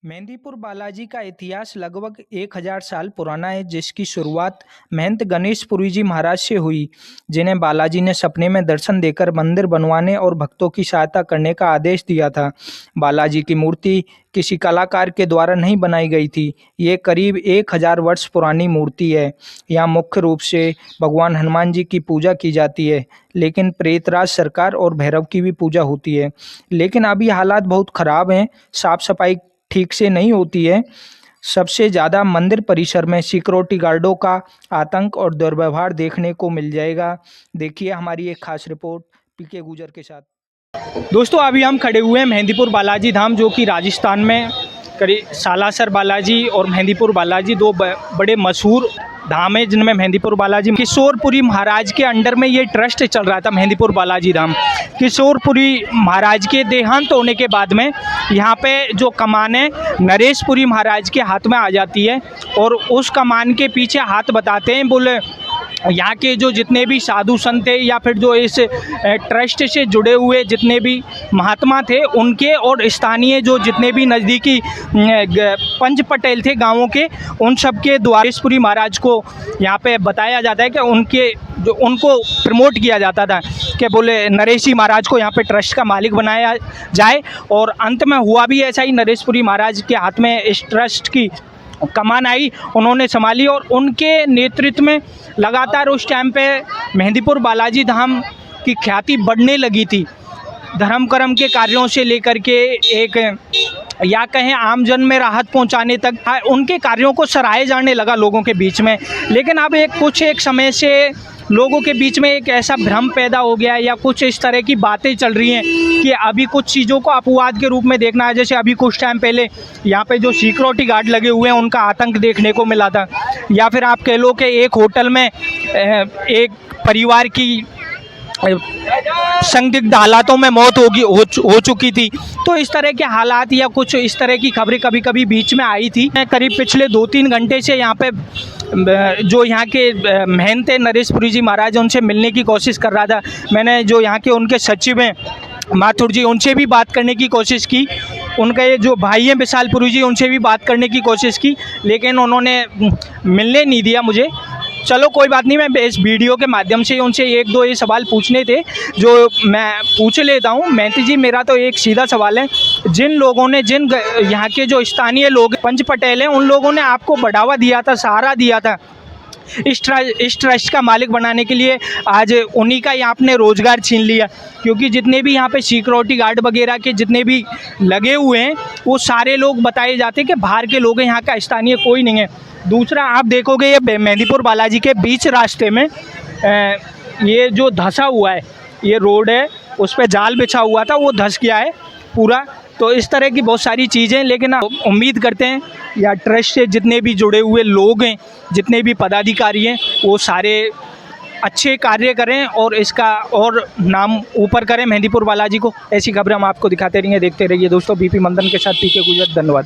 मेहंदीपुर बालाजी का इतिहास लगभग 1000 साल पुराना है, जिसकी शुरुआत महंत गणेशपुरी जी महाराज से हुई, जिन्हें बालाजी ने सपने में दर्शन देकर मंदिर बनवाने और भक्तों की सहायता करने का आदेश दिया था। बालाजी की मूर्ति किसी कलाकार के द्वारा नहीं बनाई गई थी। ये करीब 1000 वर्ष पुरानी मूर्ति है। यहाँ मुख्य रूप से भगवान हनुमान जी की पूजा की जाती है, लेकिन प्रेतराज सरकार और भैरव की भी पूजा होती है। लेकिन अभी हालात बहुत खराब हैं, साफ सफाई ठीक से नहीं होती है। सबसे ज़्यादा मंदिर परिसर में सिक्योरिटी गार्डों का आतंक और दुर्व्यवहार देखने को मिल जाएगा। देखिए हमारी एक खास रिपोर्ट पीके गुजर के साथ। दोस्तों, अभी हम खड़े हुए हैं मेहंदीपुर बालाजी धाम, जो कि राजस्थान में करीब सालासर बालाजी और मेहंदीपुर बालाजी दो बड़े मशहूर धाम है, जिनमें मेहंदीपुर बालाजी किशोरपुरी महाराज के अंडर में ये ट्रस्ट चल रहा था। मेहंदीपुर बालाजी धाम किशोरपुरी महाराज के देहांत होने के बाद में यहाँ पे जो कमान है नरेशपुरी महाराज के हाथ में आ जाती है, और उस कमान के पीछे हाथ बताते हैं। बोले यहाँ के जो जितने भी साधु संत थे या फिर जो इस ट्रस्ट से जुड़े हुए जितने भी महात्मा थे, उनके और स्थानीय जो जितने भी नज़दीकी पंच पटेल थे गांवों के, उन सब के द्वारेशपुरी महाराज को यहाँ पे बताया जाता है कि उनको प्रमोट किया जाता था कि बोले नरेशी महाराज को यहाँ पे ट्रस्ट का मालिक बनाया जाए। और अंत में हुआ भी ऐसा ही। नरेशपुरी महाराज के हाथ में इस ट्रस्ट की कमान आई, उन्होंने संभाली, और उनके नेतृत्व में लगातार उस टाइम पे मेहंदीपुर बालाजी धाम की ख्याति बढ़ने लगी थी। धर्म कर्म के कार्यों से लेकर के एक या कहें आमजन में राहत पहुंचाने तक उनके कार्यों को सराहे जाने लगा लोगों के बीच में। लेकिन अब एक समय से लोगों के बीच में एक ऐसा भ्रम पैदा हो गया, या कुछ इस तरह की बातें चल रही हैं कि अभी कुछ चीज़ों को अपवाद के रूप में देखना है। जैसे अभी कुछ टाइम पहले यहाँ पे जो सिक्योरिटी गार्ड लगे हुए हैं, उनका आतंक देखने को मिला था, या फिर आप कह लो कि एक होटल में एक परिवार की संदिग्ध हालातों में मौत हो चुकी थी। तो इस तरह के हालात या कुछ इस तरह की खबरें कभी कभी बीच में आई थी। मैं करीब पिछले 2-3 घंटे से यहाँ पे जो यहाँ के महंत नरेशपुरी जी महाराज, उनसे मिलने की कोशिश कर रहा था। मैंने जो यहाँ के उनके सचिव हैं माथुर जी, उनसे भी बात करने की कोशिश की। उनका ये जो भाई हैं विशालपुरी जी, उनसे भी बात करने की कोशिश की, लेकिन उन्होंने मिलने नहीं दिया मुझे। चलो कोई बात नहीं, मैं इस वीडियो के माध्यम से उनसे 1-2 ये सवाल पूछने थे जो मैं पूछ लेता हूँ। महंत जी, मेरा तो एक सीधा सवाल है, जिन लोगों ने यहाँ के जो स्थानीय लोग पंच पटेल हैं, उन लोगों ने आपको बढ़ावा दिया था, सहारा दिया था इस ट्रस्ट का मालिक बनाने के लिए, आज उन्हीं का ही आपने रोज़गार छीन लिया। क्योंकि जितने भी यहाँ पे सिक्योरिटी गार्ड वगैरह के जितने भी लगे हुए हैं, वो सारे लोग बताए जाते हैं कि बाहर के लोग हैं, यहाँ का स्थानीय कोई नहीं है। दूसरा, आप देखोगे ये मेहंदीपुर बालाजी के बीच रास्ते में ये जो धंसा हुआ है, ये रोड है, उस पर जाल बिछा हुआ था, वो धंस गया है पूरा। तो इस तरह की बहुत सारी चीज़ें, लेकिन उम्मीद करते हैं या ट्रस्ट से जितने भी जुड़े हुए लोग हैं, जितने भी पदाधिकारी हैं, वो सारे अच्छे कार्य करें और इसका और नाम ऊपर करें मेहंदीपुर बालाजी को। ऐसी खबरें हम आपको दिखाते रहेंगे। देखते रहिए दोस्तों, बीपी मंदन के साथ पीके गुजर। धन्यवाद।